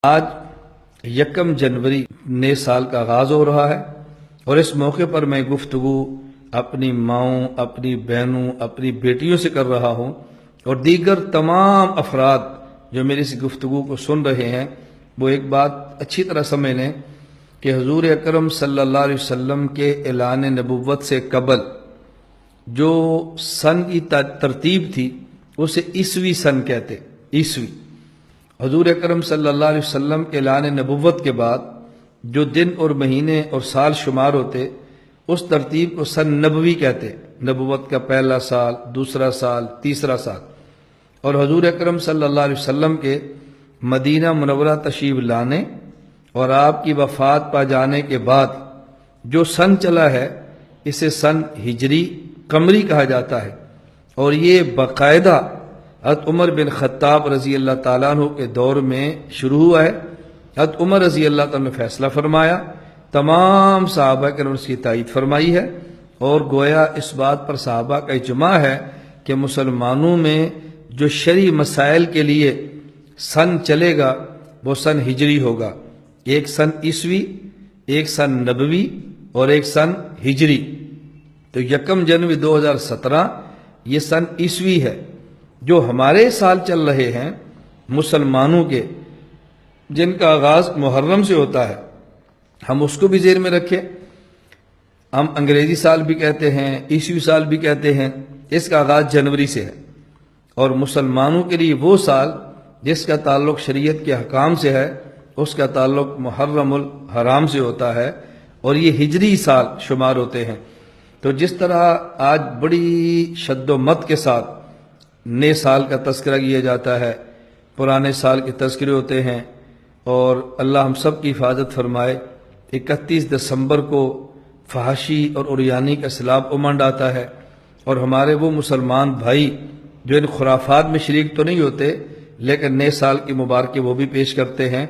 آج یکم جنوری نئے سال کا آغاز ہو رہا ہے اور اس موقع پر میں گفتگو اپنی ماؤں، اپنی بہنوں، اپنی بیٹیوں سے کر رہا ہوں اور دیگر تمام افراد جو میری اس گفتگو کو سن رہے ہیں وہ ایک بات اچھی طرح سمجھ لیں کہ حضور اکرم صلی اللہ علیہ وسلم کے اعلان نبوت سے قبل جو سن کی ترتیب تھی اسے عیسوی سن کہتے، عیسوی۔ حضور اکرم صلی اللہ علیہ وسلم کے اعلان نبوت کے بعد جو دن اور مہینے اور سال شمار ہوتے اس ترتیب کو سن نبوی کہتے، نبوت کا پہلا سال، دوسرا سال، تیسرا سال۔ اور حضور اکرم صلی اللہ علیہ وسلم کے مدینہ منورہ تشریف لانے اور آپ کی وفات پا جانے کے بعد جو سن چلا ہے اسے سن ہجری قمری کہا جاتا ہے، اور یہ باقاعدہ حضرت عمر بن خطاب رضی اللہ تعالیٰ عنہ کے دور میں شروع ہوا ہے۔ حضرت عمر رضی اللہ تعالیٰ نے فیصلہ فرمایا، تمام صحابہ کرام اس کی تائید فرمائی ہے، اور گویا اس بات پر صحابہ کا اجماع ہے کہ مسلمانوں میں جو شرعی مسائل کے لیے سن چلے گا وہ سن ہجری ہوگا، ایک سن عیسوی، ایک سن نبوی اور ایک سن ہجری۔ تو یکم جنوری 2017 یہ سن عیسوی ہے۔ جو ہمارے سال چل رہے ہیں مسلمانوں کے، جن کا آغاز محرم سے ہوتا ہے، ہم اس کو بھی ذہن میں رکھیں۔ ہم انگریزی سال بھی کہتے ہیں، عیسوی سال بھی کہتے ہیں، اس کا آغاز جنوری سے ہے، اور مسلمانوں کے لیے وہ سال جس کا تعلق شریعت کے حکام سے ہے اس کا تعلق محرم الحرام سے ہوتا ہے، اور یہ ہجری سال شمار ہوتے ہیں۔ تو جس طرح آج بڑی شد و مت کے ساتھ نئے سال کا تذکرہ کیا جاتا ہے، پرانے سال کے تذکرے ہوتے ہیں، اور اللہ ہم سب کی حفاظت فرمائے۔ 31 دسمبر کو فحاشی اور عریانی کا سیلاب امنڈ آتا ہے، اور ہمارے وہ مسلمان بھائی جو ان خرافات میں شریک تو نہیں ہوتے لیکن نئے سال کی مبارکیں وہ بھی پیش کرتے ہیں۔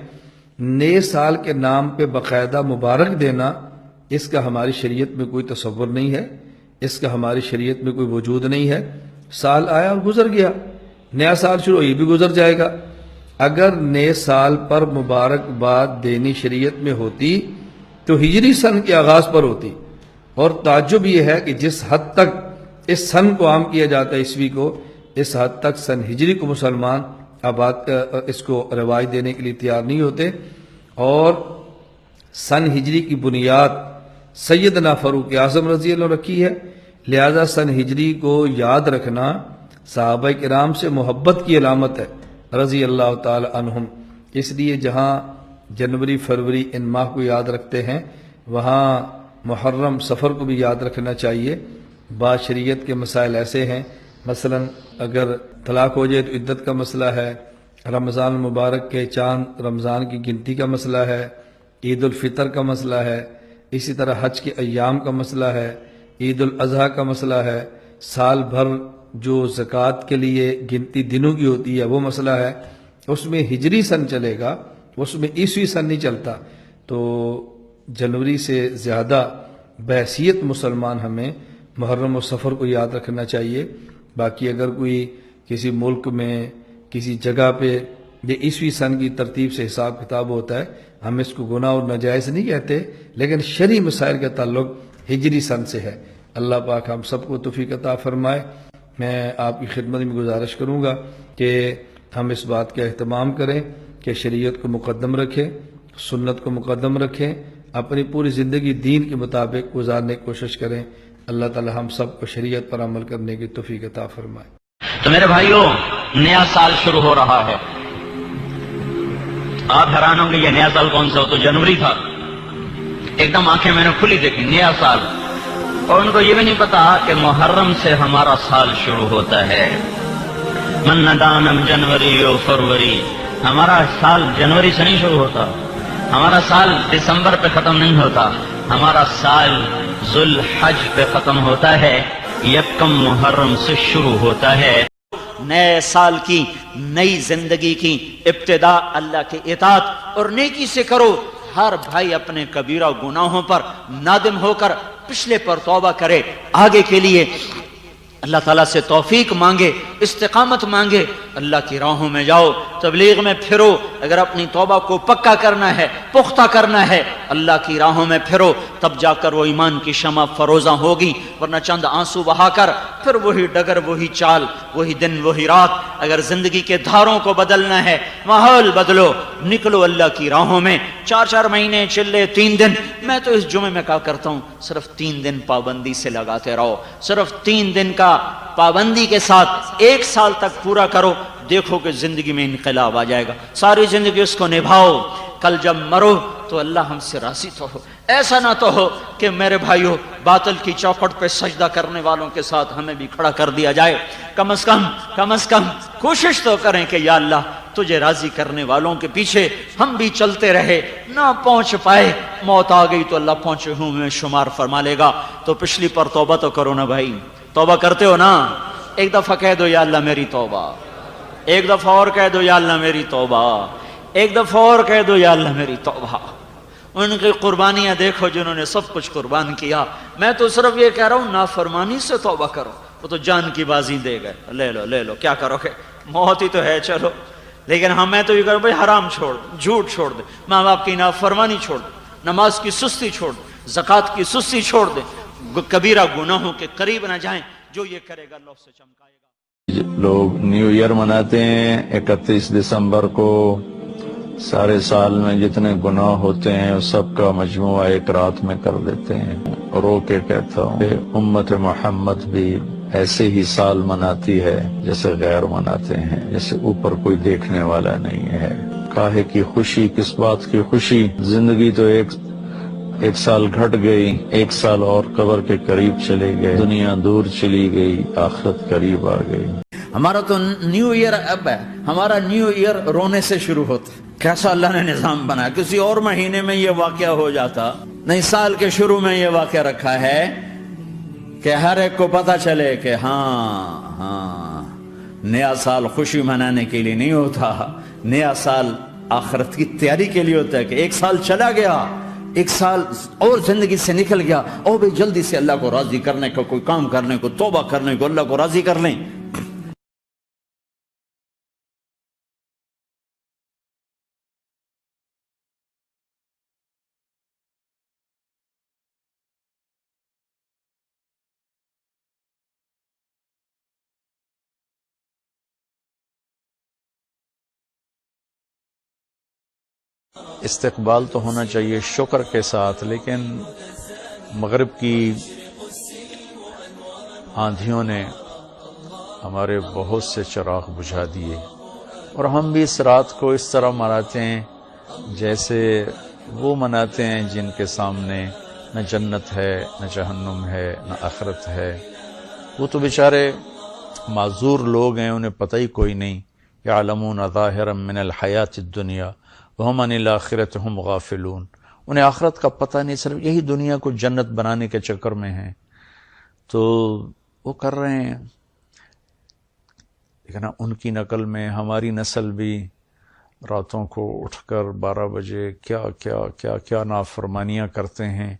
نئے سال کے نام پہ باقاعدہ مبارک دینا، اس کا ہماری شریعت میں کوئی تصور نہیں ہے، اس کا ہماری شریعت میں کوئی وجود نہیں ہے۔ سال آیا اور گزر گیا، نیا سال شروع، یہ بھی گزر جائے گا۔ اگر نئے سال پر مبارکباد دینی شریعت میں ہوتی تو ہجری سن کے آغاز پر ہوتی، اور تعجب یہ ہے کہ جس حد تک اس سن کو عام کیا جاتا ہے عیسوی کو، اس حد تک سن ہجری کو مسلمان اس کو رواج دینے کے لیے تیار نہیں ہوتے۔ اور سن ہجری کی بنیاد سیدنا فاروق اعظم رضی اللہ عنہ رکھی ہے، لہذا سن ہجری کو یاد رکھنا صحابہ کرام سے محبت کی علامت ہے رضی اللہ تعالی عنہم۔ اس لیے جہاں جنوری، فروری ان ماہ کو یاد رکھتے ہیں، وہاں محرم، سفر کو بھی یاد رکھنا چاہیے۔ بعض شریعت کے مسائل ایسے ہیں، مثلا اگر طلاق ہو جائے تو عدت کا مسئلہ ہے، رمضان المبارک کے چاند رمضان کی گنتی کا مسئلہ ہے، عید الفطر کا مسئلہ ہے، اسی طرح حج کے ایام کا مسئلہ ہے، عید الاضحیٰ کا مسئلہ ہے، سال بھر جو زکوٰۃ کے لیے گنتی دنوں کی ہوتی ہے وہ مسئلہ ہے۔ اس میں ہجری سن چلے گا، اس میں عیسوی سن نہیں چلتا۔ تو جنوری سے زیادہ بحیثیت مسلمان ہمیں محرم و سفر کو یاد رکھنا چاہیے۔ باقی اگر کوئی کسی ملک میں کسی جگہ پہ یہ عیسوی سن کی ترتیب سے حساب کتاب ہوتا ہے، ہم اس کو گناہ اور ناجائز نہیں کہتے، لیکن شرعی مسائل کا تعلق ہجری سن سے ہے۔ اللہ پاک ہم سب کو توفیق عطا فرمائے۔ میں آپ کی خدمت میں گزارش کروں گا کہ ہم اس بات کا اہتمام کریں کہ شریعت کو مقدم رکھیں، سنت کو مقدم رکھیں، اپنی پوری زندگی دین کے مطابق گزارنے کی کوشش کریں۔ اللہ تعالی ہم سب کو شریعت پر عمل کرنے کی توفیق عطا فرمائے۔ تو میرے بھائیوں، نیا سال شروع ہو رہا ہے۔ آپ حیران ہوں گے یہ نیا سال کون سا ہو؟ تو جنوری تھا۔ ایک دم آنکھیں میں نے کھلی دیکھی، نیا سال، اور ان کو یہ بھی نہیں پتا کہ محرم سے ہمارا سال شروع ہوتا ہے۔ من ندانم جنوری و فروری، ہمارا سال جنوری سے نہیں شروع ہوتا، ہمارا سال دسمبر پہ ختم نہیں ہوتا، ہمارا سال ذوالحج پہ ختم ہوتا ہے، یکم محرم سے شروع ہوتا ہے۔ نئے سال کی، نئی زندگی کی ابتدا اللہ کے اطاعت اور نیکی سے کرو۔ ہر بھائی اپنے کبیرہ گناہوں پر نادم ہو کر پچھلے پر توبہ کرے، آگے کے لیے اللہ تعالیٰ سے توفیق مانگے۔ استقامت مانگے، اللہ کی راہوں میں جاؤ، تبلیغ میں پھرو، اگر اپنی توبہ کو پکا کرنا ہے، پختہ کرنا ہے، اللہ کی راہوں میں پھرو، تب جا کر وہ ایمان کی شمع فروزاں ہوگی، ورنہ چند آنسو بہا کر پھر وہی ڈگر، وہی چال، وہی دن، وہی رات۔ اگر زندگی کے دھاروں کو بدلنا ہے، ماحول بدلو، نکلو اللہ کی راہوں میں۔ 4 مہینے چلے 3 دن، میں تو اس جمعے میں کہا کرتا ہوں صرف 3 دن پابندی سے لگاتے رہو، صرف 3 دن کا پابندی کے ساتھ 1 سال تک پورا کرو، دیکھو کہ زندگی میں انقلاب آ جائے گا۔ ساری زندگی اس کو نبھاؤ، کل جب مرو تو اللہ ہم سے راضی تو ہو۔ ایسا نہ تو ہو کہ میرے بھائیو باطل کی چوکھٹ پہ سجدہ کرنے والوں کے ساتھ ہمیں بھی کھڑا کر دیا جائے۔ کم از کم کوشش تو کریں کہ یا اللہ تجھے راضی کرنے والوں کے پیچھے ہم بھی چلتے رہے، نہ پہنچ پائے، موت آ گئی تو اللہ پہنچے ہوں میں شمار فرما لے گا۔ تو پچھلی پر توبہ تو کرو نا بھائی، توبہ کرتے ہو نا؟ ایک دفعہ کہہ دو یا اللہ میری توبہ، ایک دفعہ اور کہہ دو یا اللہ میری توبہ، ایک دفعہ اور کہہ دو یا اللہ میری توبہ۔ ان کی قربانیاں دیکھو جنہوں نے سب کچھ قربان کیا۔ میں تو صرف یہ کہہ رہا ہوں نافرمانی سے توبہ کرو، وہ تو جان کی بازی دے گئے، لے لو کیا کرو گے، موت ہی تو ہے چلو۔ لیکن میں تو یہ کہہ رہا ہوں بھائی حرام چھوڑ دو، جھوٹ چھوڑ دے، ماں باپ کی نافرمانی چھوڑ دے، نماز کی سستی چھوڑ دے، زکوٰۃ کی سستی چھوڑ دے، کبیرہ گناہوں کے قریب نہ جائیں۔ جو یہ کرے گا اللہ اسے چمکائے گا۔ لوگ نیو ایئر مناتے ہیں 31 دسمبر کو، سارے سال میں جتنے گناہ ہوتے ہیں اس سب کا مجموعہ ایک رات میں کر دیتے ہیں۔ رو کے کہتا ہوں کہ امت محمد بھی ایسے ہی سال مناتی ہے جیسے غیر مناتے ہیں، جیسے اوپر کوئی دیکھنے والا نہیں ہے۔ کاہے کی خوشی، کس بات کی خوشی؟ زندگی تو ایک سال گھٹ گئی، 1 سال اور قبر کے قریب چلے گئے، دنیا دور چلی گئی، آخرت قریب آ گئی۔ ہمارا تو نیو ایئر اب ہے، ہمارا نیو ایئر رونے سے شروع ہوتا ہے۔ کیسا اللہ نے نظام بنایا، کسی اور مہینے میں یہ واقعہ ہو جاتا، نہیں سال کے شروع میں یہ واقعہ رکھا ہے کہ ہر ایک کو پتا چلے کہ ہاں نیا سال خوشی منانے کے لیے نہیں ہوتا، نیا سال آخرت کی تیاری کے لیے ہوتا ہے کہ 1 سال چلا گیا، 1 سال اور زندگی سے نکل گیا، اور بھی جلدی سے اللہ کو راضی کرنے کا کوئی کام کرنے کو، توبہ کرنے کو، اللہ کو راضی کر لیں۔ استقبال تو ہونا چاہیے شکر کے ساتھ، لیکن مغرب کی آندھیوں نے ہمارے بہت سے چراغ بجھا دیے، اور ہم بھی اس رات کو اس طرح مناتے ہیں جیسے وہ مناتے ہیں جن کے سامنے نہ جنت ہے، نہ جہنم ہے، نہ آخرت ہے۔ وہ تو بیچارے معذور لوگ ہیں، انہیں پتہ ہی کوئی نہیں۔ یعلمون ظاہرا من الحیات الدنیا وہم عن الآخرۃ ہم غافلون۔ انہیں آخرت کا پتہ نہیں، صرف یہی دنیا کو جنت بنانے کے چکر میں ہیں، تو وہ کر رہے ہیں۔ لیکن ان کی نقل میں ہماری نسل بھی راتوں کو اٹھ کر 12 بجے کیا کیا کیا کیا نافرمانیاں کرتے ہیں۔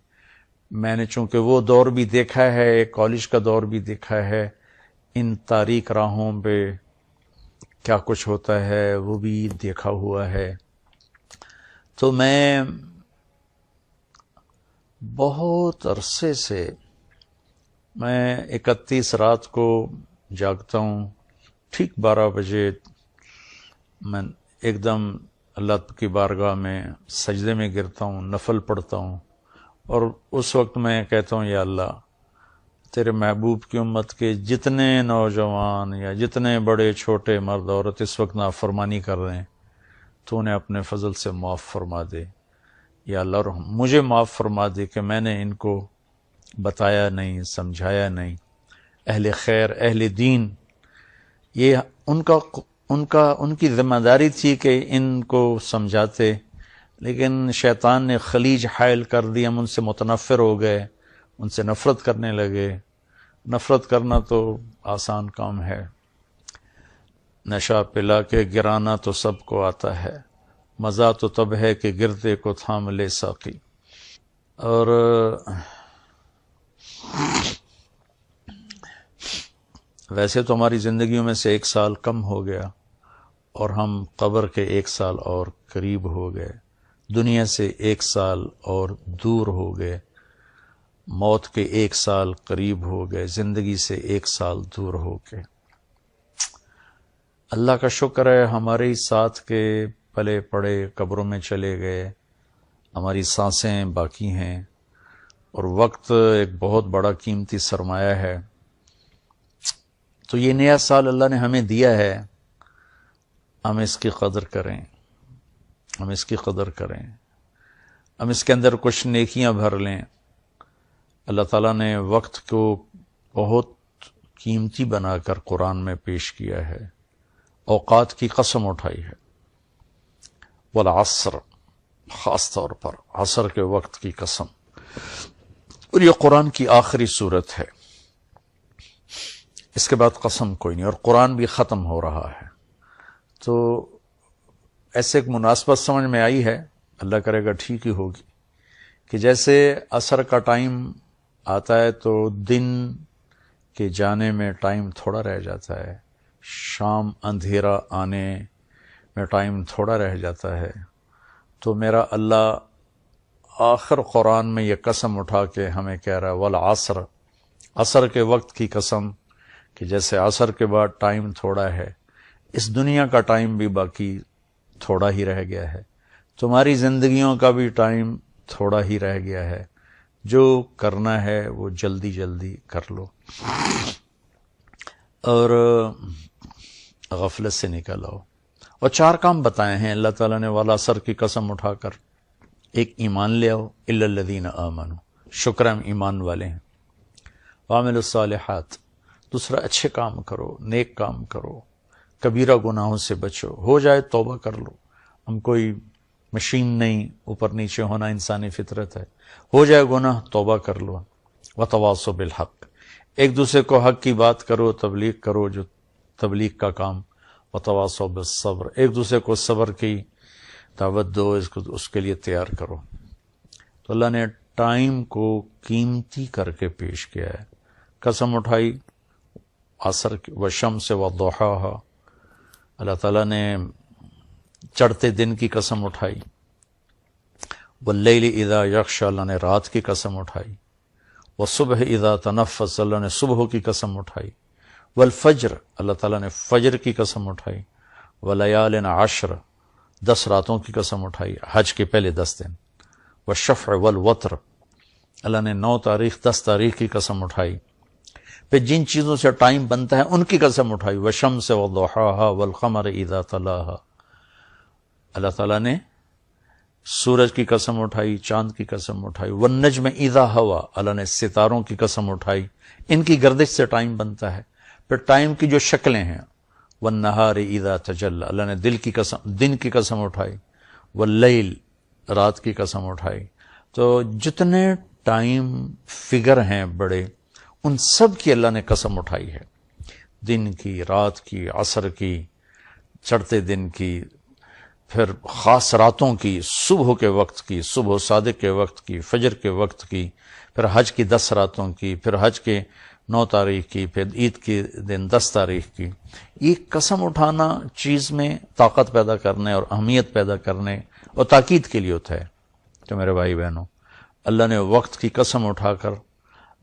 میں نے چونکہ وہ دور بھی دیکھا ہے، کالج کا دور بھی دیکھا ہے، ان تاریک راہوں پہ کیا کچھ ہوتا ہے وہ بھی دیکھا ہوا ہے۔ تو میں بہت عرصے سے میں 31 رات کو جاگتا ہوں، ٹھیک 12 بجے میں ایک دم اللہ کی بارگاہ میں سجدے میں گرتا ہوں، نفل پڑھتا ہوں، اور اس وقت میں کہتا ہوں یا اللہ تیرے محبوب کی امت کے جتنے نوجوان یا جتنے بڑے چھوٹے مرد عورت اس وقت نافرمانی کر رہے ہیں تو انہیں اپنے فضل سے معاف فرما دے یا اللہ، اور مجھے معاف فرما دے کہ میں نے ان کو بتایا نہیں، سمجھایا نہیں۔ اہل خیر، اہل دین، یہ ان کی ذمہ داری تھی کہ ان کو سمجھاتے، لیکن شیطان نے خلیج حائل کر دی، ہم ان سے متنفر ہو گئے، ان سے نفرت کرنے لگے۔ نفرت کرنا تو آسان کام ہے، نشہ پلا کے گرانا تو سب کو آتا ہے، مزہ تو تب ہے کہ گرتے کو تھام لے ساقی۔ اور ویسے تو ہماری زندگیوں میں سے 1 سال کم ہو گیا اور ہم قبر کے 1 سال اور قریب ہو گئے، دنیا سے 1 سال اور دور ہو گئے، موت کے 1 سال قریب ہو گئے، زندگی سے 1 سال دور ہو گئے۔ اللہ کا شکر ہے ہمارے ہی ساتھ کے پلے پڑے قبروں میں چلے گئے، ہماری سانسیں باقی ہیں، اور وقت ایک بہت بڑا قیمتی سرمایہ ہے۔ تو یہ نیا سال اللہ نے ہمیں دیا ہے، ہم اس کی قدر کریں، ہم اس کی قدر کریں، ہم اس کے اندر کچھ نیکیاں بھر لیں۔ اللہ تعالیٰ نے وقت کو بہت قیمتی بنا کر قرآن میں پیش کیا ہے، اوقات کی قسم اٹھائی ہے، والعصر، خاص طور پر عصر کے وقت کی قسم، اور یہ قرآن کی آخری صورت ہے، اس کے بعد قسم کوئی نہیں، اور قرآن بھی ختم ہو رہا ہے۔ تو ایسے ایک مناسبت سمجھ میں آئی ہے، اللہ کرے گا ٹھیک ہی ہوگی، کہ جیسے عصر کا ٹائم آتا ہے تو دن کے جانے میں ٹائم تھوڑا رہ جاتا ہے، شام اندھیرا آنے میں ٹائم تھوڑا رہ جاتا ہے، تو میرا اللہ آخر قرآن میں یہ قسم اٹھا کے ہمیں کہہ رہا ہے، والعصر، عصر کے وقت کی قسم، کہ جیسے عصر کے بعد ٹائم تھوڑا ہے، اس دنیا کا ٹائم بھی باقی تھوڑا ہی رہ گیا ہے، تمہاری زندگیوں کا بھی ٹائم تھوڑا ہی رہ گیا ہے، جو کرنا ہے وہ جلدی جلدی کر لو اور غفلت سے نکل آؤ۔ اور 4 کام بتائے ہیں اللہ تعالیٰ نے والعصر کی قسم اٹھا کر۔ ایک، ایمان لے آؤ، الا الذین آمنوا، شکر ہم ایمان والے ہیں، وعملوا الصالحات، دوسرا اچھے کام کرو، نیک کام کرو، کبیرہ گناہوں سے بچو، ہو جائے توبہ کر لو، ہم کوئی مشین نہیں، اوپر نیچے ہونا انسانی فطرت ہے، ہو جائے گناہ توبہ کر لو، وتواصوا بالحق، ایک دوسرے کو حق کی بات کرو، تبلیغ کرو، جو تبلیغ کا کام، وتواصوا بالصبر، ایک دوسرے کو صبر کی دعوت دو، اس کے لیے تیار کرو۔ تو اللہ نے ٹائم کو قیمتی کر کے پیش کیا ہے، قسم اٹھائی عصر کی، والشمس وضحاها، اللہ تعالیٰ نے چڑھتے دن کی قسم اٹھائی، واللیل اذا یغشی، اللہ نے رات کی قسم اٹھائی، والصبح اذا تنفس، اللہ نے صبح کی قسم اٹھائی، والفجر، اللہ تعالیٰ نے فجر کی قسم اٹھائی، ولیال عشر، 10 راتوں کی قسم اٹھائی، حج کے پہلے 10 دن، والشفع والوتر، اللہ نے 9 تاریخ 10 تاریخ کی قسم اٹھائی، پھر جن چیزوں سے ٹائم بنتا ہے ان کی قسم اٹھائی، والشمس وضحاها والقمر اذا تلاها، اللہ تعالیٰ نے سورج کی قسم اٹھائی، چاند کی قسم اٹھائی، والنجم اذا ہوا، اللہ نے ستاروں کی قسم اٹھائی، ان کی گردش سے ٹائم بنتا ہے۔ پھر ٹائم کی جو شکلیں ہیں، والنہار اذا تجلی، اللہ نے دن کی قسم اٹھائی، واللیل، رات کی قسم اٹھائی۔ تو جتنے ٹائم فگر ہیں بڑے، ان سب کی اللہ نے قسم اٹھائی ہے، دن کی، رات کی، عصر کی، چڑھتے دن کی، پھر خاص راتوں کی، صبح کے وقت کی، صبح صادق کے وقت کی، فجر کے وقت کی، پھر حج کی 10 راتوں کی، پھر حج کے 9 تاریخ کی، پھر عید کے دن 10 تاریخ کی۔ یہ قسم اٹھانا چیز میں طاقت پیدا کرنے اور اہمیت پیدا کرنے اور تاکید کے لیے ہوتا ہے۔ تو میرے بھائی بہنوں، اللہ نے وقت کی قسم اٹھا کر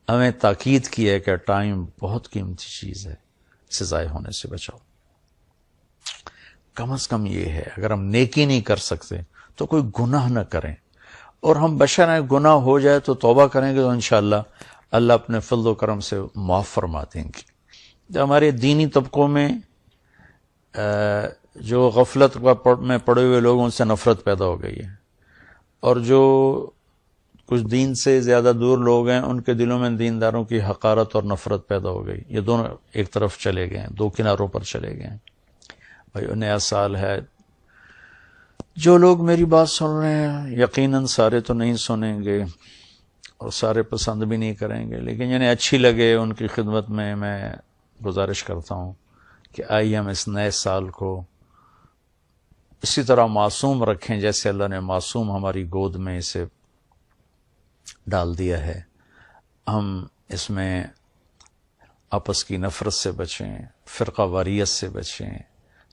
ہمیں تاکید کی ہے کہ ٹائم بہت قیمتی چیز ہے، اسے ضائع ہونے سے بچاؤ۔ کم از کم یہ ہے، اگر ہم نیکی نہیں کر سکتے تو کوئی گناہ نہ کریں، اور ہم بشر ہیں، گناہ ہو جائے تو توبہ کریں گے تو انشاءاللہ اللہ اپنے فضل و کرم سے معاف فرما دیں گے۔ جو ہمارے دینی طبقوں میں جو غفلت میں پڑے ہوئے لوگوں سے نفرت پیدا ہو گئی ہے، اور جو کچھ دین سے زیادہ دور لوگ ہیں ان کے دلوں میں دینداروں کی حقارت اور نفرت پیدا ہو گئی، یہ دونوں ایک طرف چلے گئے ہیں، 2 کناروں پر چلے گئے ہیں۔ بھائی نیا سال ہے، جو لوگ میری بات سن رہے ہیں یقیناً سارے تو نہیں سنیں گے اور سارے پسند بھی نہیں کریں گے، لیکن جنہیں اچھی لگے ان کی خدمت میں گزارش کرتا ہوں کہ آئیے ہم اس نئے سال کو اسی طرح معصوم رکھیں جیسے اللہ نے معصوم ہماری گود میں اسے ڈال دیا ہے۔ ہم اس میں آپس کی نفرت سے بچیں، فرقہ واریت سے بچیں،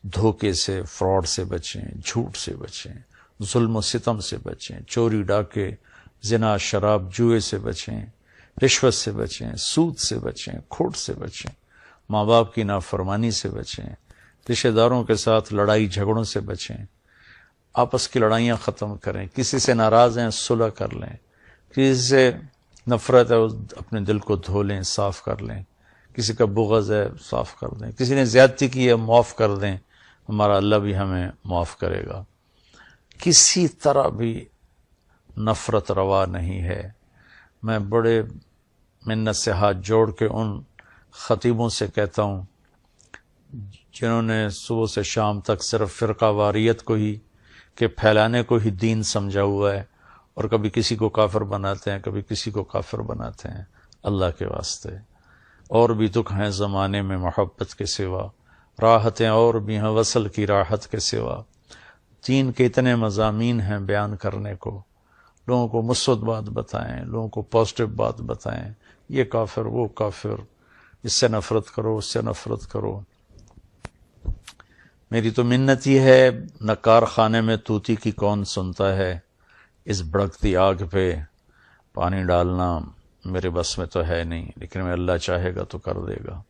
دھوکے سے، فراڈ سے بچیں، جھوٹ سے بچیں، ظلم و ستم سے بچیں، چوری ڈاکے، زنا، شراب، جوئے سے بچیں، رشوت سے بچیں، سود سے بچیں، کھوٹ سے بچیں، ماں باپ کی نافرمانی سے بچیں، رشتہ داروں کے ساتھ لڑائی جھگڑوں سے بچیں، آپس کی لڑائیاں ختم کریں، کسی سے ناراض ہیں صلح کر لیں، کسی سے نفرت ہے اپنے دل کو دھو لیں، صاف کر لیں، کسی کا بغض ہے صاف کر دیں، کسی نے زیادتی کی ہے معاف کر دیں، ہمارا اللہ بھی ہمیں معاف کرے گا۔ کسی طرح بھی نفرت روا نہیں ہے۔ میں بڑے منت سے ہاتھ جوڑ کے ان خطیبوں سے کہتا ہوں جنہوں نے صبح سے شام تک صرف فرقہ واریت کو ہی کہ پھیلانے کو ہی دین سمجھا ہوا ہے، اور کبھی کسی کو کافر بناتے ہیں، کبھی کسی کو کافر بناتے ہیں، اللہ کے واسطے اور بھی دکھ ہیں زمانے میں محبت کے سوا، راحتیں اور بھی ہیں وصل کی راحت کے سوا، دین کے اتنے مضامین ہیں بیان کرنے کو، لوگوں کو مثبت بات بتائیں، لوگوں کو پازیٹو بات بتائیں، یہ کافر وہ کافر، اس سے نفرت کرو اس سے نفرت کرو۔ میری تو منت ہی ہے، نہ کارخانے میں طوطی کی کون سنتا ہے، اس بھڑکتی آگ پہ پانی ڈالنا میرے بس میں تو ہے نہیں، لیکن میں اللہ چاہے گا تو کر دے گا۔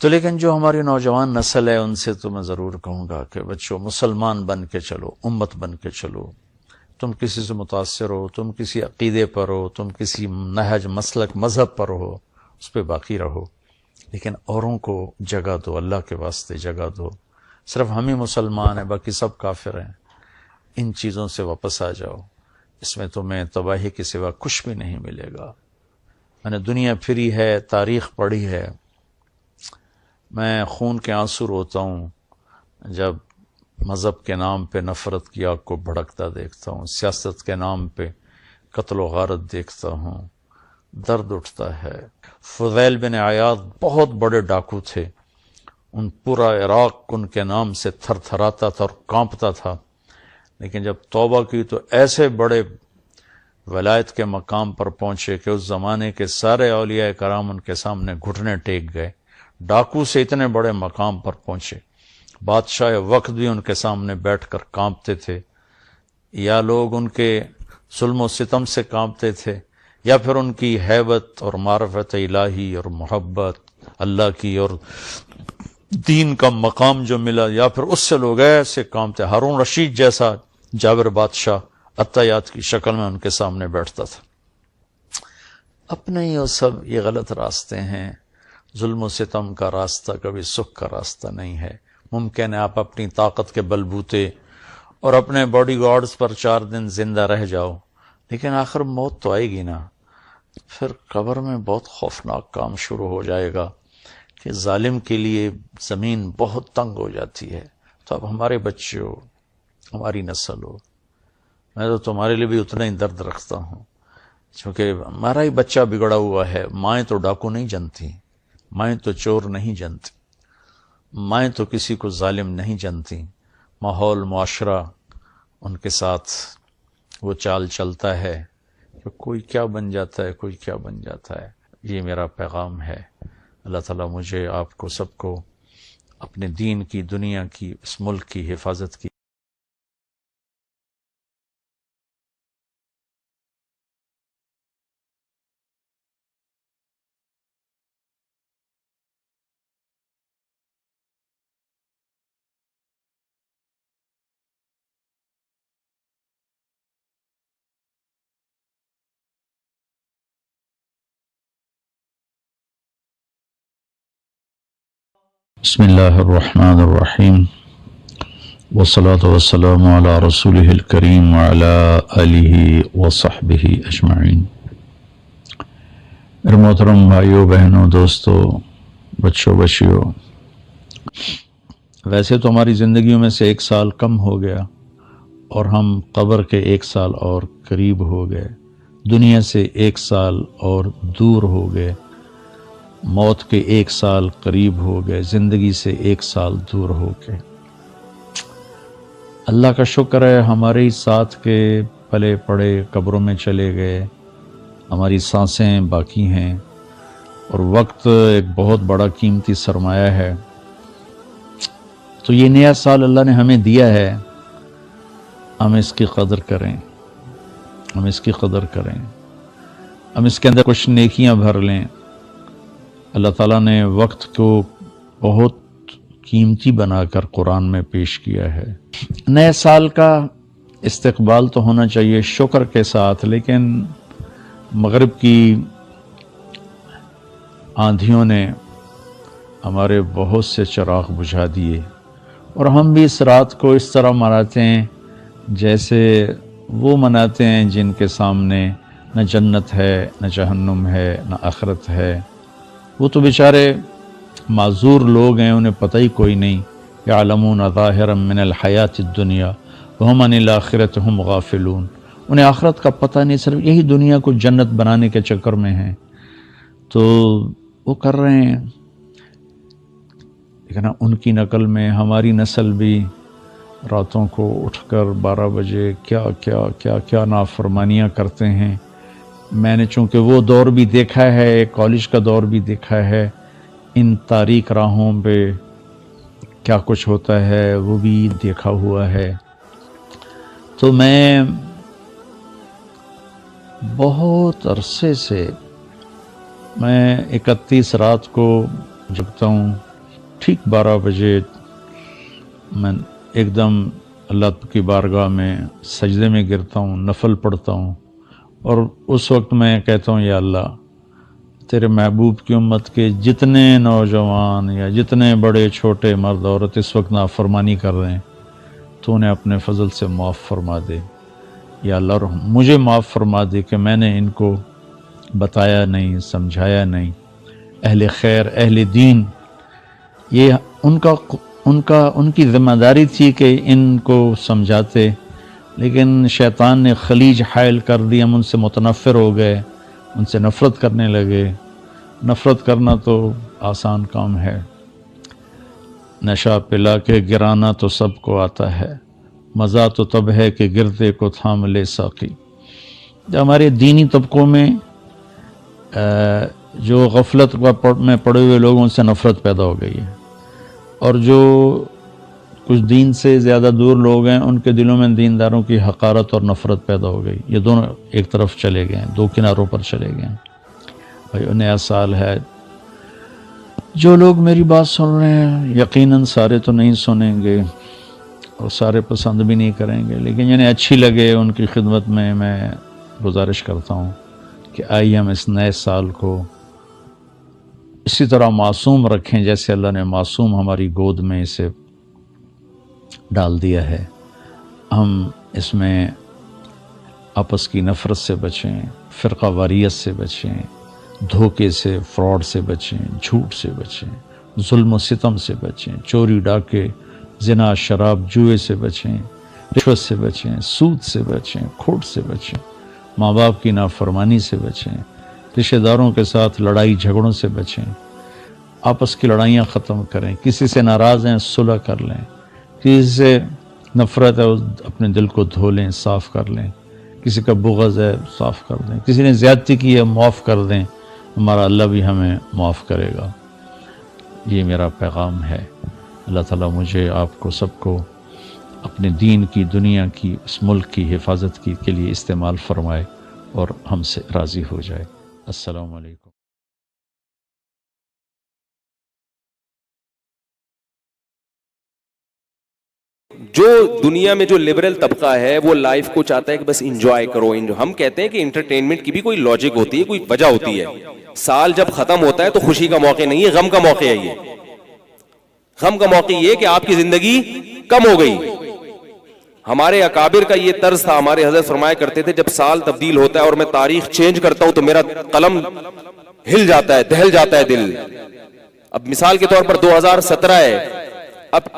تو لیکن جو ہماری نوجوان نسل ہے ان سے تو میں ضرور کہوں گا کہ بچوں مسلمان بن کے چلو، امت بن کے چلو۔ تم کسی سے متاثر ہو، تم کسی عقیدے پر ہو، تم کسی نہج مسلک مذہب پر ہو، اس پہ باقی رہو، لیکن اوروں کو جگہ دو، اللہ کے واسطے جگہ دو۔ صرف ہم ہی مسلمان ہیں، باقی سب کافر ہیں، ان چیزوں سے واپس آ جاؤ، اس میں تمہیں تباہی کے سوا کچھ بھی نہیں ملے گا۔ میں نے دنیا پھری ہے، تاریخ پڑھی ہے، میں خون کے آنسو روتا ہوں جب مذہب کے نام پہ نفرت کی آگ کو بھڑکتا دیکھتا ہوں، سیاست کے نام پہ قتل و غارت دیکھتا ہوں، درد اٹھتا ہے۔ فضیل بن عیاض بہت بڑے ڈاکو تھے، ان پورا عراق ان کے نام سے تھر تھراتا تھا اور کانپتا تھا، لیکن جب توبہ کی تو ایسے بڑے ولایت کے مقام پر پہنچے کہ اس زمانے کے سارے اولیاء کرام ان کے سامنے گھٹنے ٹیک گئے۔ ڈاکو سے اتنے بڑے مقام پر پہنچے، بادشاہ وقت بھی ان کے سامنے بیٹھ کر کانپتے تھے، یا لوگ ان کے ظلم و ستم سے کانپتے تھے، یا پھر ان کی ہیبت اور معرفت الہی اور محبت اللہ کی اور دین کا مقام جو ملا، یا پھر اس سے لوگ ایسے کانپتے۔ ہارون رشید جیسا جابر بادشاہ عطیات کی شکل میں ان کے سامنے بیٹھتا تھا۔ اپنے ہی وہ سب یہ غلط راستے ہیں، ظلم و ستم کا راستہ کبھی سکھ کا راستہ نہیں ہے۔ ممکن ہے آپ اپنی طاقت کے بلبوتے اور اپنے باڈی گارڈز پر 4 دن زندہ رہ جاؤ، لیکن آخر موت تو آئے گی نا۔ پھر قبر میں بہت خوفناک کام شروع ہو جائے گا کہ ظالم کے لیے زمین بہت تنگ ہو جاتی ہے۔ تو اب ہمارے بچے ہو، ہماری نسل ہو، میں تو تمہارے لیے بھی اتنا ہی درد رکھتا ہوں، چونکہ ہمارا ہی بچہ بگڑا ہوا ہے۔ مائیں تو ڈاکو نہیں جنتی، مائیں تو چور نہیں جنتی، مائیں تو کسی کو ظالم نہیں جنتی۔ ماحول معاشرہ ان کے ساتھ وہ چال چلتا ہے کہ کوئی کیا بن جاتا ہے، کوئی کیا بن جاتا ہے۔ یہ میرا پیغام ہے۔ اللہ تعالیٰ مجھے، آپ کو، سب کو اپنے دین کی، دنیا کی، اس ملک کی حفاظت کی بسم اللہ الرحمن الرحیم والصلاة والسلام علی رسولہ الکریم وعلی آلہ وصحبہ اجمعین۔ میرے محترم بھائیوں، بہنوں، دوستوں، بچوں، بچیوں، ویسے تو ہماری زندگیوں میں سے 1 سال کم ہو گیا اور ہم قبر کے 1 سال اور قریب ہو گئے، دنیا سے 1 سال اور دور ہو گئے، موت کے 1 سال قریب ہو گئے، زندگی سے 1 سال دور ہو گئے۔ اللہ کا شکر ہے ہمارے ہی ساتھ کے پلے پڑے قبروں میں چلے گئے، ہماری سانسیں باقی ہیں، اور وقت ایک بہت بڑا قیمتی سرمایہ ہے. تو یہ نیا سال اللہ نے ہمیں دیا ہے، ہم اس کی قدر کریں، ہم اس کی قدر کریں، ہم اس کے اندر کچھ نیکیاں بھر لیں. اللہ تعالیٰ نے وقت کو بہت قیمتی بنا کر قرآن میں پیش کیا ہے. نئے سال کا استقبال تو ہونا چاہیے شکر کے ساتھ، لیکن مغرب کی آندھیوں نے ہمارے بہت سے چراغ بجھا دیے، اور ہم بھی اس رات کو اس طرح مناتے ہیں جیسے وہ مناتے ہیں جن کے سامنے نہ جنت ہے، نہ جہنم ہے، نہ آخرت ہے. وہ تو بیچارے معذور لوگ ہیں، انہیں پتہ ہی کوئی نہیں. یعلمون ظاہرا من الحیات الدنیا وہم عن الآخرۃ ہم غافلون. انہیں آخرت کا پتہ نہیں، صرف یہی دنیا کو جنت بنانے کے چکر میں ہیں، تو وہ کر رہے ہیں. لیکن ان کی نقل میں ہماری نسل بھی راتوں کو اٹھ کر 12 بجے کیا کیا کیا کیا نافرمانیاں کرتے ہیں. میں نے چونکہ وہ دور بھی دیکھا ہے، کالج کا دور بھی دیکھا ہے، ان تاریک راہوں پہ کیا کچھ ہوتا ہے وہ بھی دیکھا ہوا ہے. تو میں بہت عرصے سے میں 31 رات کو جگتا ہوں، ٹھیک 12 بجے میں ایک دم اللہ کی بارگاہ میں سجدے میں گرتا ہوں، نفل پڑھتا ہوں، اور اس وقت میں کہتا ہوں یا اللہ، تیرے محبوب کی امت کے جتنے نوجوان یا جتنے بڑے چھوٹے مرد عورت اس وقت نافرمانی کر رہے ہیں، تو انہیں اپنے فضل سے معاف فرما دے. یا اللہ مجھے معاف فرما دے کہ میں نے ان کو بتایا نہیں، سمجھایا نہیں. اہل خیر، اہل دین، یہ ان کی ذمہ داری تھی کہ ان کو سمجھاتے، لیکن شیطان نے خلیج حائل کر دی. ہم ان سے متنفر ہو گئے، ان سے نفرت کرنے لگے. نفرت کرنا تو آسان کام ہے، نشہ پلا کے گرانا تو سب کو آتا ہے، مزہ تو تب ہے کہ گرتے کو تھام لے ساقی. جو ہمارے دینی طبقوں میں جو غفلت میں پڑے ہوئے لوگوں سے نفرت پیدا ہو گئی ہے، اور جو کچھ دین سے زیادہ دور لوگ ہیں ان کے دلوں میں دینداروں کی حقارت اور نفرت پیدا ہو گئی. یہ دونوں ایک طرف چلے گئے ہیں، دو کناروں پر چلے گئے ہیں. بھائی نیا سال ہے، جو لوگ میری بات سن رہے ہیں یقیناً سارے تو نہیں سنیں گے اور سارے پسند بھی نہیں کریں گے، لیکن جنہیں اچھی لگے ان کی خدمت میں گزارش کرتا ہوں کہ آئیے ہم اس نئے سال کو اسی طرح معصوم رکھیں جیسے اللہ نے معصوم ہماری گود میں اسے ڈال دیا ہے. ہم اس میں آپس کی نفرت سے بچیں، فرقہ واریت سے بچیں، دھوکے سے، فراڈ سے بچیں، جھوٹ سے بچیں، ظلم و ستم سے بچیں، چوری ڈاکے، زنا، شراب، جوئے سے بچیں، رشوت سے بچیں، سود سے بچیں، کھوٹ سے بچیں، ماں باپ کی نافرمانی سے بچیں، رشتہ داروں کے ساتھ لڑائی جھگڑوں سے بچیں. آپس کی لڑائیاں ختم کریں. کسی سے ناراض ہیں صلح کر لیں، کسی سے نفرت ہے اپنے دل کو دھو لیں، صاف کر لیں. کسی کا بغض ہے صاف کر دیں. کسی نے زیادتی کی ہے معاف کر دیں، ہمارا اللہ بھی ہمیں معاف کرے گا. یہ میرا پیغام ہے. اللہ تعالیٰ مجھے، آپ کو، سب کو اپنے دین کی، دنیا کی، اس ملک کی حفاظت کے لیے استعمال فرمائے اور ہم سے راضی ہو جائے. السلام علیکم. جو دنیا میں جو لبرل طبقہ ہے وہ لائف کو چاہتا ہے کہ بس انجوائے کرو. ہم کہتے ہیں کہ انٹرٹینمنٹ کی بھی کوئی لاجک ہوتی ہے، کوئی وجہ ہوتی ہے. سال جب ختم ہوتا ہے تو خوشی کا موقع نہیں ہے، غم کا موقع ہے. یہ غم کا موقع یہ کہ آپ کی زندگی کم ہو گئی. ہمارے اکابر کا یہ طرز تھا. ہمارے حضرت فرمایا کرتے تھے جب سال تبدیل ہوتا ہے اور میں تاریخ چینج کرتا ہوں تو میرا قلم ہل جاتا ہے، دہل جاتا ہے دل. اب مثال کے طور پر 2017 ہے، اب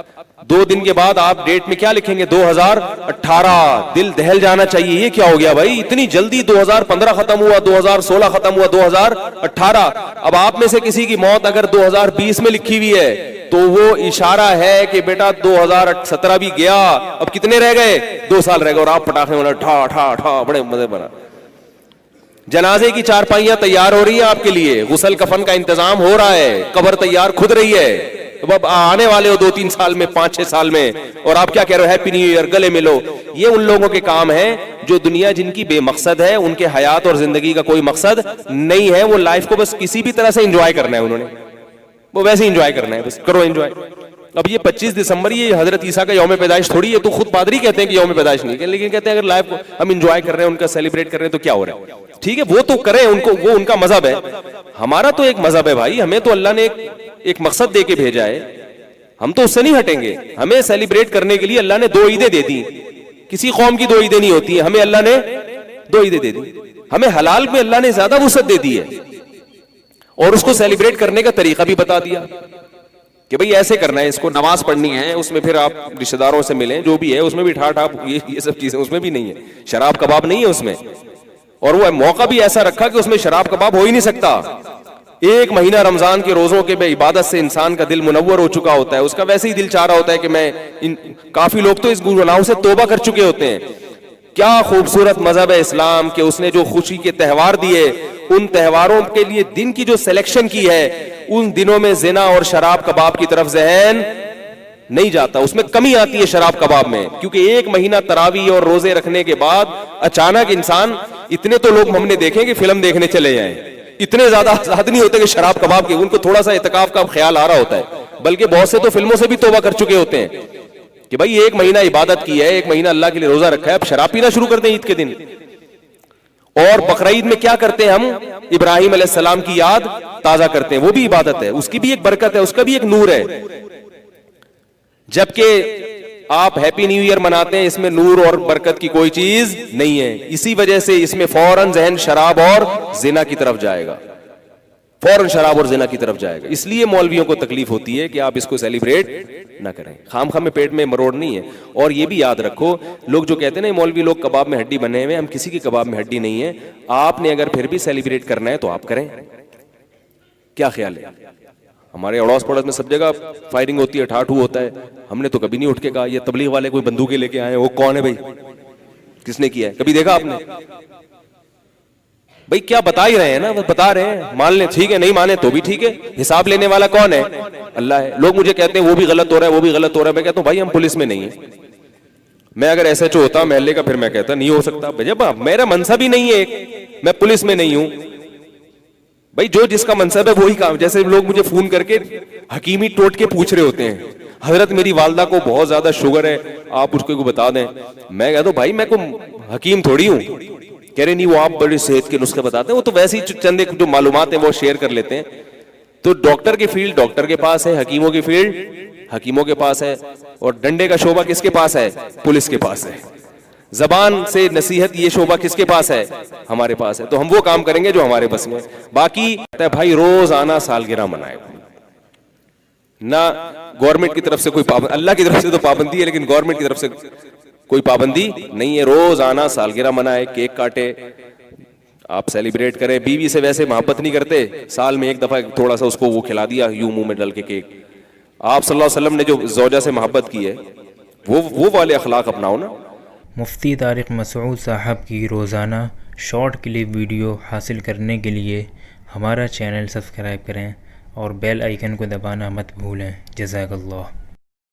2 دن کے بعد آپ ڈیٹ میں کیا لکھیں گے؟ 2018. دل دہل جانا چاہیے. یہ کیا ہو گیا بھائی؟ اتنی جلدی 2015 ختم ہوا، 2016 ختم ہوا، 2018. اب آپ میں سے کسی کی موت اگر 2020 میں لکھی ہوئی ہے تو وہ اشارہ ہے کہ بیٹا 2017 بھی گیا، اب کتنے رہ گئے؟ 2 سال رہ گئے. اور آپ پٹاخے والا ٹھا ٹھا ٹھا بڑے مزے بنا. جنازے کی چارپائیاں تیار ہو رہی ہیں آپ کے لیے, غسل کفن کا انتظام ہو رہا ہے, قبر تیار کھد رہی ہے. اب آنے والے ہو 2-3 سال میں, 5-6 سال میں, اور آپ کیا کہہ رہے ہو ہیپی نیو ایئر, گلے ملو. یہ ان لوگوں کے کام ہیں جو دنیا جن کی بے مقصد ہے, ان کے حیات اور زندگی کا کوئی مقصد نہیں ہے, وہ لائف کو بس کسی بھی طرح سے انجوائے کرنا ہے, انہوں نے وہ ویسے انجوائے کرنا ہے, بس کرو انجوائے. اب یہ 25 دسمبر یہ حضرت عیسیٰ کا یوم پیدائش تھوڑی ہے, تو خود پادری کہتے ہیں کہ یوم پیدائش نہیں, لیکن کہتے ہیں اگر لائف کو ہم انجوائے کر رہے ہیں, ان کا سیلیبریٹ کر رہے ہیں, تو کیا ہو رہا ہے؟ ٹھیک ہے, وہ تو کریں, ان کو, وہ ان کا مذہب ہے. ہمارا تو ایک مذہب ہے بھائی, ہمیں تو اللہ نے ایک مقصد دے کے بھیجا ہے, ہم تو اس سے نہیں ہٹیں گے. ہمیں سیلیبریٹ کرنے کے لیے اللہ نے 2 عیدیں دے دی. کسی قوم کی 2 عیدیں نہیں ہوتی ہیں, ہمیں اللہ نے 2 عیدیں دے دی. ہمیں حلال میں اللہ نے زیادہ وسعت دے دی ہے, اور اس کو سیلیبریٹ کرنے کا طریقہ بھی بتا دیا کہ بھئی ایسے کرنا ہے, اس کو نماز پڑھنی ہے, اس میں پھر آپ رشتہ داروں سے ملیں, جو بھی ہے اس میں بھی ٹھاٹ آپ یہ سب چیزیں اس میں بھی نہیں ہے, شراب کباب نہیں ہے اس میں, اور وہ موقع بھی ایسا رکھا کہ اس میں شراب کباب ہو ہی نہیں سکتا. 1 مہینہ رمضان کے روزوں کے بے عبادت سے انسان کا دل منور ہو چکا ہوتا ہے, اس کا ویسے ہی دل چاہ رہا ہوتا ہے کہ میں کافی لوگ تو اس گناہوں سے توبہ کر چکے ہوتے ہیں. کیا خوبصورت مذہب ہے اسلام کہ اس نے جو خوشی کے تہوار دیے, ان تہواروں کے لیے دن کی جو سلیکشن کی ہے, ان دنوں میں زنا اور شراب کباب کی طرف ذہن نہیں جاتا, اس میں کمی آتی ہے شراب کباب میں, کیونکہ 1 مہینہ تراویح اور روزے رکھنے کے بعد اچانک انسان, اتنے تو لوگ ہم نے دیکھیں کہ فلم دیکھنے چلے جائیں, اتنے زیادہ آزاد نہیں ہوتے کہ شراب کباب کے, ان کو تھوڑا سا اعتکاف کا خیال آ رہا ہوتا ہے, بلکہ بہت سے تو فلموں سے بھی توبہ کر چکے ہوتے ہیں کہ بھائی 1 مہینہ عبادت کی ہے, 1 مہینہ اللہ کے لیے روزہ رکھا ہے, اب شراب پینا شروع کر دیں عید کے دن. اور بقرعید میں کیا کرتے ہیں ہم, ابراہیم علیہ السلام کی یاد تازہ کرتے ہیں, وہ بھی عبادت ہے, اس کی بھی ایک برکت ہے, اس کا بھی ایک نور ہے. جبکہ آپ ہیپی نیو ایئر مناتے ہیں, اس میں نور اور برکت کی کوئی چیز نہیں ہے. اسی وجہ سے اس میں فوراً ذہن شراب اور زنا کی طرف جائے گا, فوراً شراب اور زنا کی طرف جائے گا. اس لیے مولویوں کو تکلیف ہوتی ہے کہ آپ اس کو سیلیبریٹ نہ کریں, خام خام میں پیٹ میں مروڑ نہیں ہے. اور یہ بھی یاد رکھو, لوگ جو کہتے ہیں نا مولوی لوگ کباب میں ہڈی بنے ہوئے, ہم کسی کی کباب میں ہڈی نہیں ہے. آپ نے اگر پھر بھی سیلیبریٹ کرنا ہے تو آپ کریں, کیا خیال ہے؟ ہمارے اڑوس پڑوس میں سب جگہ فائرنگ ہوتی ہے, ٹھاٹھو ہوتا ہے, ہم نے تو کبھی نہیں اٹھ کے کہا یہ تبلیغ والے کوئی بندوقیں لے کے آئے, وہ کون ہے بھائی, کس نے کیا ہے, کبھی دیکھا آپ نے؟ بھائی کیا بتا ہی رہے ہیں نا, بتا رہے ہیں, مان لیں ٹھیک ہے, نہیں مانے تو بھی ٹھیک ہے, حساب لینے والا کون ہے؟ اللہ ہے. لوگ مجھے کہتے ہیں وہ بھی غلط ہو رہا ہے, وہ بھی غلط ہو رہا ہے, میں کہتا ہوں بھائی ہم پولیس میں نہیں ہیں. میں اگر ایسا جو ہوتا محلے کا, پھر میں کہتا نہیں ہو سکتا, جب میرا منصب ہی نہیں ہے, میں پولیس میں نہیں ہوں. بھائی جو جس کا منصب ہے وہی کام. جیسے لوگ مجھے فون کر کے حکیمی ٹوٹ کے پوچھ رہے ہوتے ہیں, حضرت میری والدہ کو بہت زیادہ شوگر ہے, آپ اس کو بتا دیں. میں کہتا ہوں بھائی میں کوئی حکیم تھوڑی ہوں. کہہ رہے نہیں وہ آپ بڑے صحت کے نسخے بتاتے ہیں, وہ تو ویسے ہی چند ایک جو معلومات ہیں وہ شیئر کر لیتے ہیں. تو ڈاکٹر کی فیلڈ ڈاکٹر کے پاس ہے, حکیموں کی فیلڈ حکیموں کے پاس ہے, اور ڈنڈے کا شعبہ کس کے پاس ہے؟ پولیس کے پاس ہے. زبان سے نصیحت یہ شعبہ کس کے پاس ہے؟ ہمارے پاس ہے. تو ہم وہ کام کریں گے جو ہمارے بس میں. باقی بھائی روز آنا سالگرہ منائے, نہ گورنمنٹ کی طرف سے کوئی پابندی, اللہ کی طرف سے تو پابندی ہے لیکن گورنمنٹ کی طرف سے کوئی پابندی نہیں ہے. روز آنا سالگرہ منائے, کیک کاٹے, آپ سیلیبریٹ کریں. بیوی سے ویسے محبت نہیں کرتے, سال میں 1 دفعہ تھوڑا سا اس کو وہ کھلا دیا یوں منہ میں ڈل کے کیک. آپ صلی اللہ علیہ وسلم نے جو زوجہ سے محبت کی ہے وہ والے اخلاق اپناؤ نا. مفتی طارق مسعود صاحب کی روزانہ شارٹ کلپ ویڈیو حاصل کرنے کے لیے ہمارا چینل سبسکرائب کریں اور بیل آئیکن کو دبانا مت بھولیں. جزاک اللہ.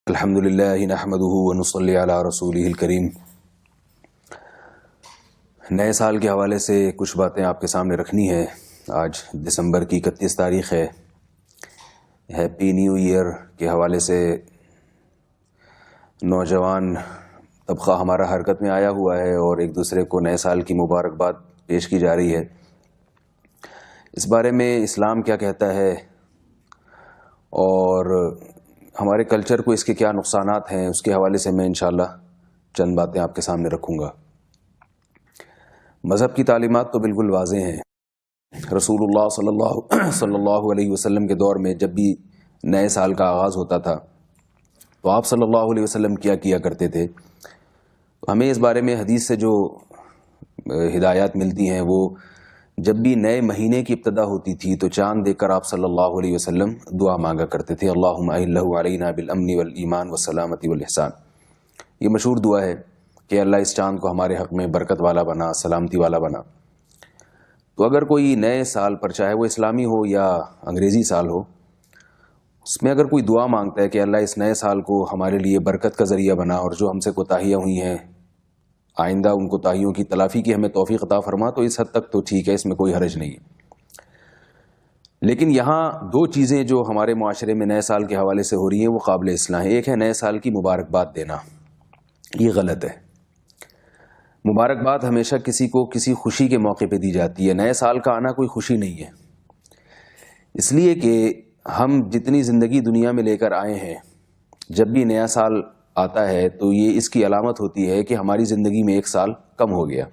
الحمدللہ نحمدہ ونصلی علی رسولہ الکریم. نئے سال کے حوالے سے کچھ باتیں آپ کے سامنے رکھنی ہے. آج دسمبر کی 31 تاریخ ہے. ہیپی نیو ایئر کے حوالے سے نوجوان طبقہ ہمارا حرکت میں آیا ہوا ہے اور ایک دوسرے کو نئے سال کی مبارکباد پیش کی جا رہی ہے. اس بارے میں اسلام کیا کہتا ہے اور ہمارے کلچر کو اس کے کیا نقصانات ہیں, اس کے حوالے سے میں انشاءاللہ چند باتیں آپ کے سامنے رکھوں گا. مذہب کی تعلیمات تو بالکل واضح ہیں. رسول اللہ صلی اللہ علیہ وسلم کے دور میں جب بھی نئے سال کا آغاز ہوتا تھا تو آپ صلی اللہ علیہ وسلم کیا کرتے تھے. ہمیں اس بارے میں حدیث سے جو ہدایات ملتی ہیں وہ جب بھی نئے مہینے کی ابتدا ہوتی تھی تو چاند دیکھ کر آپ صلی اللہ علیہ وسلم دعا مانگا کرتے تھے, اللہم اہلہ علینا بالامن والایمان والسلامتی والاحسان. یہ مشہور دعا ہے کہ اللہ اس چاند کو ہمارے حق میں برکت والا بنا, سلامتی والا بنا. تو اگر کوئی نئے سال پر, چاہے وہ اسلامی ہو یا انگریزی سال ہو, اس میں اگر کوئی دعا مانگتا ہے کہ اللہ اس نئے سال کو ہمارے لیے برکت کا ذریعہ بنا, اور جو ہم سے کوتاہیاں ہوئی ہیں آئندہ ان کوتاہیوں کی تلافی کی ہمیں توفیق عطا فرما, تو اس حد تک تو ٹھیک ہے, اس میں کوئی حرج نہیں ہے. لیکن یہاں دو چیزیں جو ہمارے معاشرے میں نئے سال کے حوالے سے ہو رہی ہیں وہ قابل اصلاح ہیں. ایک ہے نئے سال کی مبارکباد دینا, یہ غلط ہے. مبارکباد ہمیشہ کسی کو کسی خوشی کے موقع پہ دی جاتی ہے. نئے سال کا آنا کوئی خوشی نہیں ہے, اس لیے کہ ہم جتنی زندگی دنیا میں لے کر آئے ہیں, جب بھی نیا سال آتا ہے تو یہ اس کی علامت ہوتی ہے کہ ہماری زندگی میں ایک سال کم ہو گیا.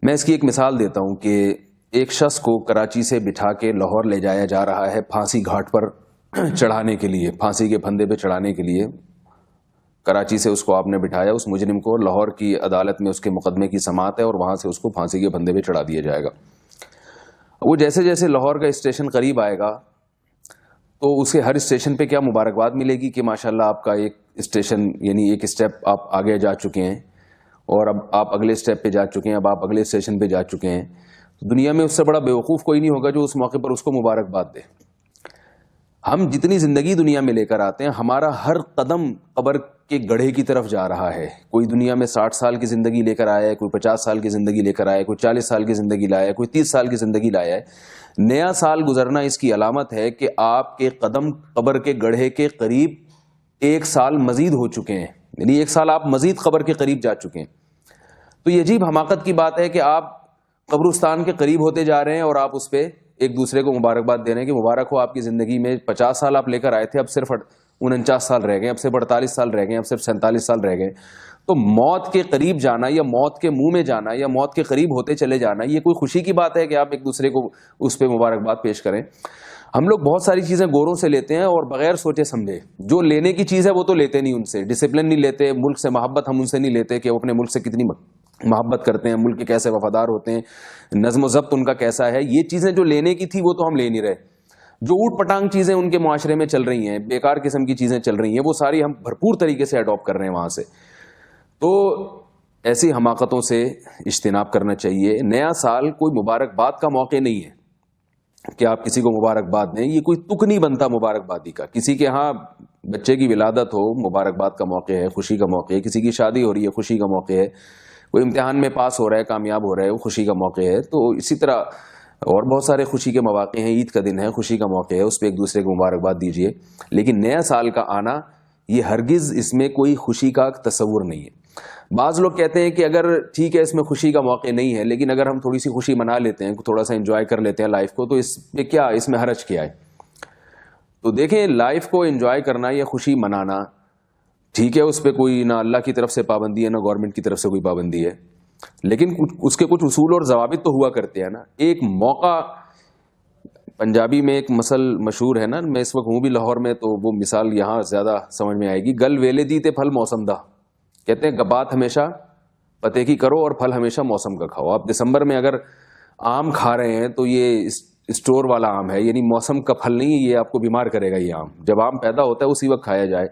میں اس کی ایک مثال دیتا ہوں کہ ایک شخص کو کراچی سے بٹھا کے لاہور لے جایا جا رہا ہے پھانسی گھاٹ پر چڑھانے کے لیے, پھانسی کے پھندے پہ چڑھانے کے لیے. کراچی سے اس کو آپ نے بٹھایا, اس مجرم کو, لاہور کی عدالت میں اس کے مقدمے کی سماعت ہے اور وہاں سے اس کو پھانسی کے پھندے پہ چڑھا دیا جائے گا. وہ جیسے جیسے لاہور کا اسٹیشن قریب آئے گا تو اسے ہر اسٹیشن پہ کیا مبارکباد ملے گی کہ ماشاءاللہ آپ کا ایک اسٹیشن یعنی ایک اسٹیپ آپ آگے جا چکے ہیں, اور اب آپ اگلے اسٹیپ پہ جا چکے ہیں, اب آپ اگلے اسٹیشن پہ جا چکے ہیں. دنیا میں اس سے بڑا بیوقوف کوئی نہیں ہوگا جو اس موقع پر اس کو مبارکباد دے. ہم جتنی زندگی دنیا میں لے کر آتے ہیں, ہمارا ہر قدم قبر کے گڑھے کی طرف جا رہا ہے. کوئی دنیا میں 60 سال کی زندگی لے کر آیا ہے, کوئی 50 سال کی زندگی لے کر آیا ہے, کوئی 40 سال کی زندگی لایا ہے, کوئی 30 سال کی زندگی لایا ہے. نیا سال گزرنا اس کی علامت ہے کہ آپ کے قدم قبر کے گڑھے کے قریب ایک سال مزید ہو چکے ہیں, یعنی ایک سال آپ مزید قبر کے قریب جا چکے ہیں. تو یہ عجیب حماقت کی بات ہے کہ آپ قبرستان کے قریب ہوتے جا رہے ہیں اور آپ اس پہ ایک دوسرے کو مبارکباد دے رہے ہیں کہ مبارک ہو, آپ کی زندگی میں 50 سال آپ لے کر آئے تھے, اب صرف 49 سال رہ گئے, اب صرف 48 سال رہ گئے, اب صرف 47 سال رہ گئے. تو موت کے قریب جانا یا موت کے منہ میں جانا یا موت کے قریب ہوتے چلے جانا, یہ کوئی خوشی کی بات ہے کہ آپ ایک دوسرے کو اس پہ مبارکباد پیش کریں؟ ہم لوگ بہت ساری چیزیں گوروں سے لیتے ہیں اور بغیر سوچے سمجھے. جو لینے کی چیز ہے وہ تو لیتے نہیں, ان سے ڈسپلن نہیں لیتے, ملک سے محبت ہم ان سے نہیں لیتے کہ وہ اپنے ملک سے کتنی محبت کرتے ہیں, ملک کے کیسے وفادار ہوتے ہیں, نظم و ضبط ان کا کیسا ہے. یہ چیزیں جو لینے کی تھی وہ تو ہم لے نہیں رہے. جو اوٹ پٹانگ چیزیں ان کے معاشرے میں چل رہی ہیں, بیکار قسم کی چیزیں چل رہی ہیں, وہ ساری ہم بھرپور طریقے سے اڈاپٹ کر رہے ہیں وہاں سے. تو ایسی حماقتوں سے اجتناب کرنا چاہیے. نیا سال کوئی مبارکباد کا موقع نہیں ہے کہ آپ کسی کو مبارکباد دیں. یہ کوئی تک نہیں بنتا مبارکبادی کا. کسی کے ہاں بچے کی ولادت ہو, مبارکباد کا موقع ہے, خوشی کا موقع ہے. کسی کی شادی ہو رہی ہے, خوشی کا موقع ہے. کوئی امتحان میں پاس ہو رہا ہے, کامیاب ہو رہا ہے, وہ خوشی کا موقع ہے. تو اسی طرح اور بہت سارے خوشی کے مواقع ہیں. عید کا دن ہے, خوشی کا موقع ہے, اس پہ ایک دوسرے کو مبارکباد دیجیے. لیکن نیا سال کا آنا یہ ہرگز اس میں کوئی خوشی کا تصور نہیں ہے. بعض لوگ کہتے ہیں کہ اگر ٹھیک ہے اس میں خوشی کا موقع نہیں ہے, لیکن اگر ہم تھوڑی سی خوشی منا لیتے ہیں, تھوڑا سا انجوائے کر لیتے ہیں لائف کو, تو اس پہ کیا, اس میں حرج کیا ہے؟ تو دیکھیں, لائف کو انجوائے کرنا یا خوشی منانا ٹھیک ہے, اس پہ کوئی نہ اللہ کی طرف سے پابندی ہے نہ گورنمنٹ کی طرف سے کوئی پابندی ہے, لیکن اس کے کچھ اصول اور ضوابط تو ہوا کرتے ہیں نا. ایک موقع, پنجابی میں ایک مثل مشہور ہے نا, میں اس وقت ہوں بھی لاہور میں تو وہ مثال یہاں زیادہ سمجھ میں آئے گی. گل ویلے دی تے پھل موسم دا. کہتے ہیں بات ہمیشہ پتے کی کرو اور پھل ہمیشہ موسم کا کھاؤ. آپ دسمبر میں اگر آم کھا رہے ہیں تو یہ اسٹور والا آم ہے, یعنی موسم کا پھل نہیں ہے, یہ آپ کو بیمار کرے گا. یہ آم جب آم پیدا ہوتا ہے اسی وقت کھایا جائے.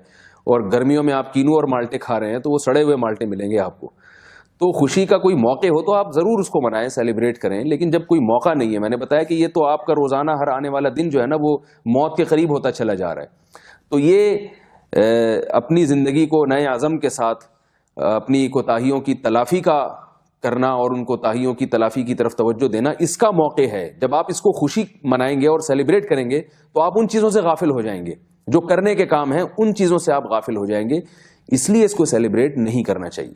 اور گرمیوں میں آپ کینو اور مالٹے کھا رہے ہیں تو وہ سڑے ہوئے مالٹے ملیں گے آپ کو. تو خوشی کا کوئی موقع ہو تو آپ ضرور اس کو منائیں, سیلیبریٹ کریں. لیکن جب کوئی موقع نہیں ہے, میں نے بتایا کہ یہ تو آپ کا روزانہ ہر آنے والا دن جو ہے نا وہ موت کے قریب ہوتا چلا جا رہا ہے. تو یہ اپنی زندگی کو نئے عزم کے ساتھ اپنی کوتاہیوں کی تلافی کا کرنا اور ان کوتاہیوں کی تلافی کی طرف توجہ دینا, اس کا موقع ہے. جب آپ اس کو خوشی منائیں گے اور سیلیبریٹ کریں گے تو آپ ان چیزوں سے غافل ہو جائیں گے, جو کرنے کے کام ہیں ان چیزوں سے آپ غافل ہو جائیں گے. اس لیے اس کو سیلیبریٹ نہیں کرنا چاہیے.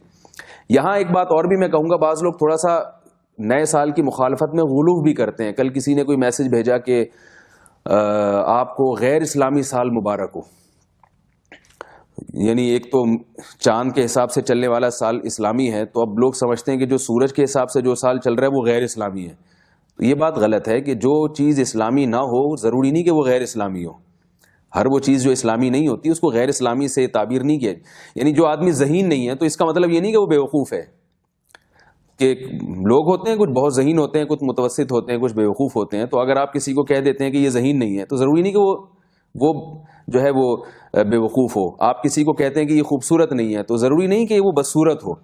یہاں ایک بات اور بھی میں کہوں گا, بعض لوگ تھوڑا سا نئے سال کی مخالفت میں غلو بھی کرتے ہیں. کل کسی نے کوئی میسج بھیجا کہ آپ کو غیر اسلامی سال مبارک ہو. یعنی ایک تو چاند کے حساب سے چلنے والا سال اسلامی ہے, تو اب لوگ سمجھتے ہیں کہ جو سورج کے حساب سے جو سال چل رہا ہے وہ غیر اسلامی ہے. تو یہ بات غلط ہے کہ جو چیز اسلامی نہ ہو ضروری نہیں کہ وہ غیر اسلامی ہو. ہر وہ چیز جو اسلامی نہیں ہوتی اس کو غیر اسلامی سے تعبیر نہیں کیا. یعنی جو آدمی ذہین نہیں ہے تو اس کا مطلب یہ نہیں کہ وہ بیوقوف ہے. کہ لوگ ہوتے ہیں کچھ بہت ذہین ہوتے ہیں, کچھ متوسط ہوتے ہیں, کچھ بیوقوف ہوتے ہیں. تو اگر آپ کسی کو کہہ دیتے ہیں کہ یہ ذہین نہیں ہے تو ضروری نہیں کہ وہ جو ہے وہ بیوقوف ہو. آپ کسی کو کہتے ہیں کہ یہ خوبصورت نہیں ہے تو ضروری نہیں کہ وہ بدصورت ہو.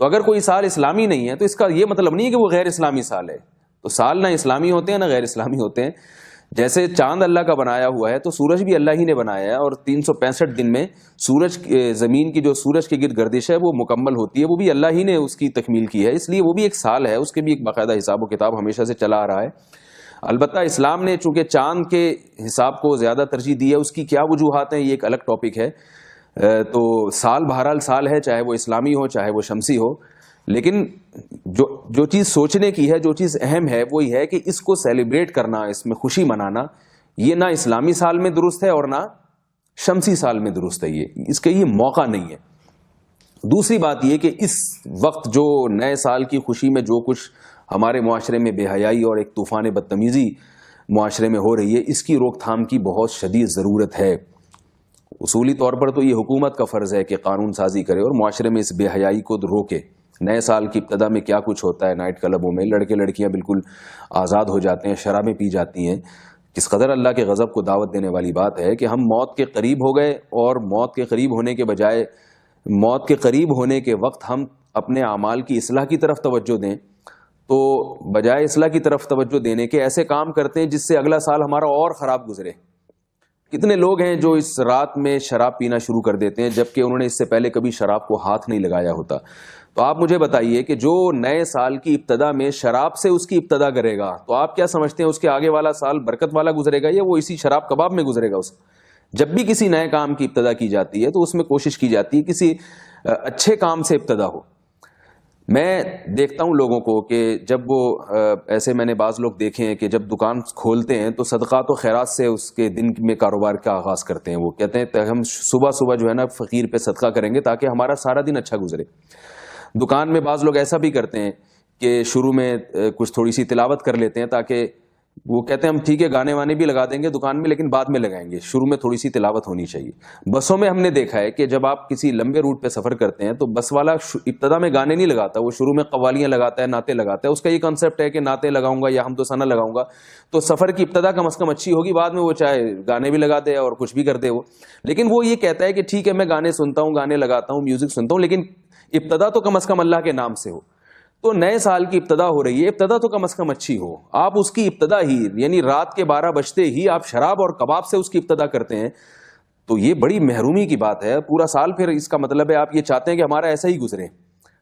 تو اگر کوئی سال اسلامی نہیں ہے تو اس کا یہ مطلب نہیں ہے کہ وہ غیر اسلامی سال ہے. تو سال نہ اسلامی ہوتے ہیں نہ غیر اسلامی ہوتے ہیں. جیسے چاند اللہ کا بنایا ہوا ہے تو سورج بھی اللہ ہی نے بنایا ہے, اور 365 دن میں سورج زمین کی جو سورج کے گرد گردش ہے وہ مکمل ہوتی ہے, وہ بھی اللہ ہی نے اس کی تکمیل کی ہے, اس لیے وہ بھی ایک سال ہے, اس کے بھی ایک باقاعدہ حساب و کتاب ہمیشہ سے چلا آ رہا ہے. البتہ اسلام نے چونکہ چاند کے حساب کو زیادہ ترجیح دی ہے, اس کی کیا وجوہات ہیں یہ ایک الگ ٹاپک ہے. تو سال بہرحال سال ہے, چاہے وہ اسلامی ہو چاہے وہ شمسی ہو, لیکن جو چیز سوچنے کی ہے, جو چیز اہم ہے وہ یہ ہے کہ اس کو سیلیبریٹ کرنا, اس میں خوشی منانا, یہ نہ اسلامی سال میں درست ہے اور نہ شمسی سال میں درست ہے, اس کا یہ موقع نہیں ہے. دوسری بات یہ کہ اس وقت جو نئے سال کی خوشی میں جو کچھ ہمارے معاشرے میں بے حیائی اور ایک طوفان بدتمیزی معاشرے میں ہو رہی ہے, اس کی روک تھام کی بہت شدید ضرورت ہے. اصولی طور پر تو یہ حکومت کا فرض ہے کہ قانون سازی کرے اور معاشرے میں اس بے حیائی کو روکے. نئے سال کی ابتدا میں کیا کچھ ہوتا ہے نائٹ کلبوں میں, لڑکے لڑکیاں بالکل آزاد ہو جاتے ہیں, شرابیں پی جاتی ہیں. کس قدر اللہ کے غضب کو دعوت دینے والی بات ہے کہ ہم موت کے قریب ہو گئے, اور موت کے قریب ہونے کے بجائے موت کے قریب ہونے کے وقت ہم اپنے اعمال کی اصلاح کی طرف توجہ دیں, تو بجائے اصلاح کی طرف توجہ دینے کے ایسے کام کرتے ہیں جس سے اگلا سال ہمارا اور خراب گزرے. کتنے لوگ ہیں جو اس رات میں شراب پینا شروع کر دیتے ہیں جبکہ انہوں نے اس سے پہلے کبھی شراب کو ہاتھ نہیں لگایا ہوتا. تو آپ مجھے بتائیے کہ جو نئے سال کی ابتدا میں شراب سے اس کی ابتدا کرے گا, تو آپ کیا سمجھتے ہیں اس کے آگے والا سال برکت والا گزرے گا یا وہ اسی شراب کباب میں گزرے گا؟ جب بھی کسی نئے کام کی ابتدا کی جاتی ہے تو اس میں کوشش کی جاتی ہے کسی اچھے کام سے ابتدا ہو. میں دیکھتا ہوں لوگوں کو کہ جب وہ ایسے میں نے بعض لوگ دیکھے ہیں کہ جب دکان کھولتے ہیں تو صدقات و خیرات سے اس کے دن میں کاروبار کا آغاز کرتے ہیں. وہ کہتے ہیں ہم صبح صبح جو ہے نا فقیر پہ صدقہ کریں گے تاکہ ہمارا سارا دن اچھا گزرے. دکان میں بعض لوگ ایسا بھی کرتے ہیں کہ شروع میں کچھ تھوڑی سی تلاوت کر لیتے ہیں, تاکہ وہ کہتے ہیں ہم ٹھیک ہے گانے وانے بھی لگا دیں گے دکان میں لیکن بعد میں لگائیں گے, شروع میں تھوڑی سی تلاوت ہونی چاہیے. بسوں میں ہم نے دیکھا ہے کہ جب آپ کسی لمبے روٹ پہ سفر کرتے ہیں تو بس والا ابتدا میں گانے نہیں لگاتا, وہ شروع میں قوالیاں لگاتا ہے, نعتیں لگاتا ہے. اس کا یہ کنسیپٹ ہے کہ نعتیں لگاؤں گا یا حمد و ثنا لگاؤں گا تو سفر کی ابتدا کم از کم اچھی ہوگی, بعد میں وہ چاہے گانے بھی لگا دے اور کچھ بھی کر دے وہ. لیکن وہ یہ کہتا ہے کہ ٹھیک ہے میں گانے سنتا ہوں, گانے لگاتا ہوں, میوزک سنتا ہوں, لیکن ابتدا تو کم از کم اللہ کے نام سے ہو. تو نئے سال کی ابتدا ہو رہی ہے, ابتدا تو کم از کم اچھی ہو. آپ اس کی ابتدا ہی یعنی رات کے 12 بجتے ہی آپ شراب اور کباب سے اس کی ابتدا کرتے ہیں, تو یہ بڑی محرومی کی بات ہے. پورا سال پھر اس کا مطلب ہے آپ یہ چاہتے ہیں کہ ہمارا ایسا ہی گزرے.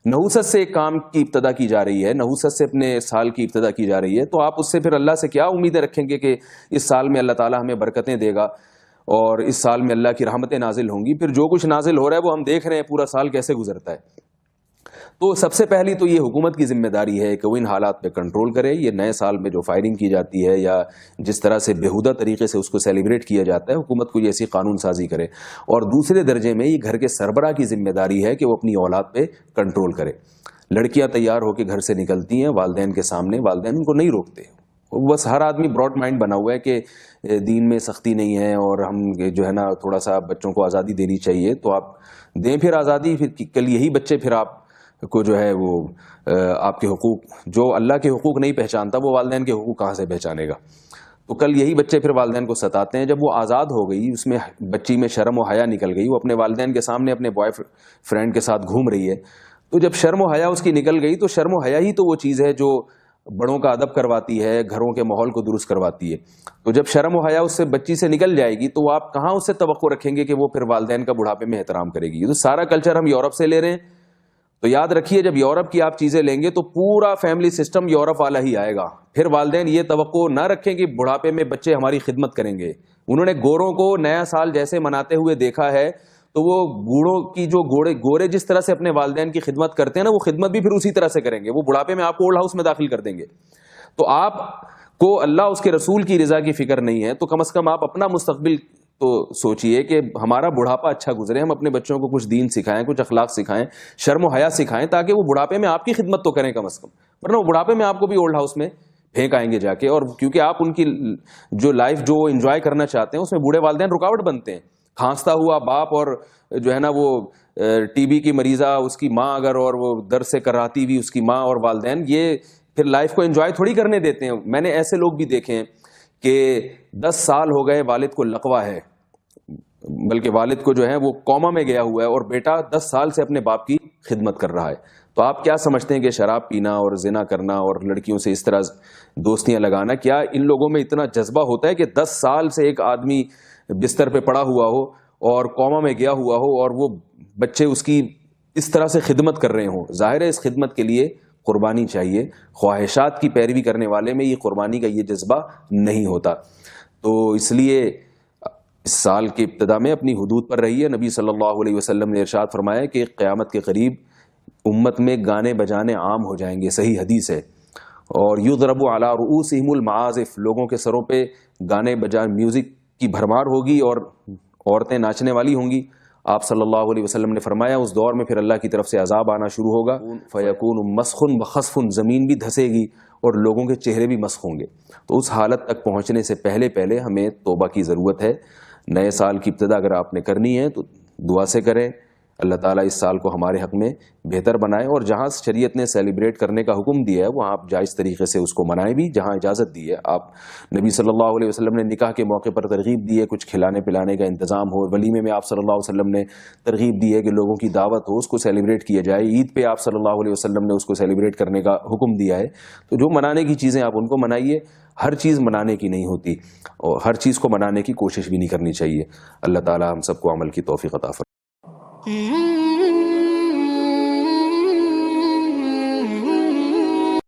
نحوست سے ایک کام کی ابتدا کی جا رہی ہے, نحوست سے اپنے سال کی ابتدا کی جا رہی ہے, تو آپ اس سے پھر اللہ سے کیا امیدیں رکھیں گے کہ اس سال میں اللہ تعالیٰ ہمیں برکتیں دے گا اور اس سال میں اللہ کی رحمتیں نازل ہوں گی. پھر جو کچھ نازل ہو رہا ہے وہ ہم دیکھ رہے ہیں پورا سال کیسے گزرتا ہے. تو سب سے پہلی تو یہ حکومت کی ذمہ داری ہے کہ وہ ان حالات پہ کنٹرول کرے. یہ نئے سال میں جو فائرنگ کی جاتی ہے یا جس طرح سے بےہودہ طریقے سے اس کو سیلیبریٹ کیا جاتا ہے, حکومت کو یہ ایسی قانون سازی کرے. اور دوسرے درجے میں یہ گھر کے سربراہ کی ذمہ داری ہے کہ وہ اپنی اولاد پہ کنٹرول کرے. لڑکیاں تیار ہو کے گھر سے نکلتی ہیں والدین کے سامنے, والدین ان کو نہیں روکتے. بس ہر آدمی براڈ مائنڈ بنا ہوا ہے کہ دین میں سختی نہیں ہے اور ہم جو ہے نا تھوڑا سا بچوں کو آزادی دینی چاہیے, تو آپ دیں پھر آزادی. پھر کل یہی بچے پھر آپ کو جو ہے وہ آپ کے حقوق, جو اللہ کے حقوق نہیں پہچانتا وہ والدین کے حقوق کہاں سے پہچانے گا. تو کل یہی بچے پھر والدین کو ستاتے ہیں. جب وہ آزاد ہو گئی, اس میں بچی میں شرم و حیا نکل گئی, وہ اپنے والدین کے سامنے اپنے بوائے فرینڈ کے ساتھ گھوم رہی ہے, تو جب شرم و حیا اس کی نکل گئی تو شرم و حیا ہی تو وہ چیز ہے جو بڑوں کا ادب کرواتی ہے, گھروں کے ماحول کو درست کرواتی ہے. تو جب شرم و حیا اس سے بچی سے نکل جائے گی تو آپ کہاں اس سے توقع رکھیں گے کہ وہ پھر والدین کا بڑھاپے میں احترام کرے گی. تو سارا کلچر ہم یورپ سے لے رہے ہیں. تو یاد رکھیے جب یورپ کی آپ چیزیں لیں گے تو پورا فیملی سسٹم یورپ والا ہی آئے گا. پھر والدین یہ توقع نہ رکھیں کہ بڑھاپے میں بچے ہماری خدمت کریں گے. انہوں نے گوروں کو نیا سال جیسے مناتے ہوئے دیکھا ہے, تو وہ گوڑوں کی جو گورے جس طرح سے اپنے والدین کی خدمت کرتے ہیں نا, وہ خدمت بھی پھر اسی طرح سے کریں گے. وہ بڑھاپے میں آپ کو اولڈ ہاؤس میں داخل کر دیں گے. تو آپ کو اللہ اس کے رسول کی رضا کی فکر نہیں ہے, تو کم از کم آپ اپنا مستقبل تو سوچئے کہ ہمارا بڑھاپا اچھا گزرے, ہم اپنے بچوں کو کچھ دین سکھائیں, کچھ اخلاق سکھائیں, شرم و حیا سکھائیں, تاکہ وہ بڑھاپے میں آپ کی خدمت تو کریں کم از کم. ورنہ وہ بڑھاپے میں آپ کو بھی اولڈ ہاؤس میں پھینک آئیں گے جا کے. اور کیونکہ آپ ان کی جو لائف جو انجوائے کرنا چاہتے ہیں اس میں بوڑھے والدین رکاوٹ بنتے ہیں. کھانستا ہوا باپ اور جو ہے نا وہ ٹی بی کی مریضہ اس کی ماں اگر, اور وہ درد سے کراتی ہوئی اس کی ماں اور والدین, یہ پھر لائف کو انجوائے تھوڑی کرنے دیتے ہیں. میں نے ایسے لوگ بھی دیکھے ہیں کہ 10 سال ہو گئے والد کو لقوہ ہے, بلکہ والد کو جو ہے وہ کوما میں گیا ہوا ہے, اور بیٹا 10 سال سے اپنے باپ کی خدمت کر رہا ہے. تو آپ کیا سمجھتے ہیں کہ شراب پینا اور زنا کرنا اور لڑکیوں سے اس طرح دوستیاں لگانا، کیا ان لوگوں میں اتنا جذبہ ہوتا ہے کہ 10 سال سے ایک آدمی بستر پہ پڑا ہوا ہو اور کوما میں گیا ہوا ہو اور وہ بچے اس کی اس طرح سے خدمت کر رہے ہوں؟ ظاہر ہے اس خدمت کے لیے قربانی چاہیے. خواہشات کی پیروی کرنے والے میں یہ قربانی کا یہ جذبہ نہیں ہوتا. تو اس لیے اس سال کی ابتدا میں اپنی حدود پر رہیے. نبی صلی اللہ علیہ وسلم نے ارشاد فرمایا کہ قیامت کے قریب امت میں گانے بجانے عام ہو جائیں گے، صحیح حدیث ہے. اور یضرب علی رؤوسہم المعازف، لوگوں کے سروں پہ گانے بجانے میوزک کی بھرمار ہوگی اور عورتیں ناچنے والی ہوں گی. آپ صلی اللہ علیہ وسلم نے فرمایا اس دور میں پھر اللہ کی طرف سے عذاب آنا شروع ہوگا. فیکون مسخ وخسف، زمین بھی دھسے گی اور لوگوں کے چہرے بھی مسخ ہوں گے. تو اس حالت تک پہنچنے سے پہلے ہمیں توبہ کی ضرورت ہے. نئے سال کی ابتدا اگر آپ نے کرنی ہے تو دعا سے کریں، اللہ تعالیٰ اس سال کو ہمارے حق میں بہتر بنائے. اور جہاں شریعت نے سیلیبریٹ کرنے کا حکم دیا ہے وہاں آپ جائز طریقے سے اس کو منائیں بھی. جہاں اجازت دی ہے، آپ نبی صلی اللہ علیہ وسلم نے نکاح کے موقع پر ترغیب دی ہے کچھ کھلانے پلانے کا انتظام ہو. ولیمے میں آپ صلی اللہ علیہ وسلم نے ترغیب دی ہے کہ لوگوں کی دعوت ہو، اس کو سیلیبریٹ کیا جائے. عید پہ آپ صلی اللہ علیہ وسلم نے اس کو سیلیبریٹ کرنے کا حکم دیا ہے. تو جو منانے کی چیزیں آپ ان کو منائیے. ہر چیز منانے کی نہیں ہوتی اور ہر چیز کو منانے کی کوشش بھی نہیں کرنی چاہیے. اللہ تعالیٰ ہم سب کو عمل کی توفیق عطا فرمائے.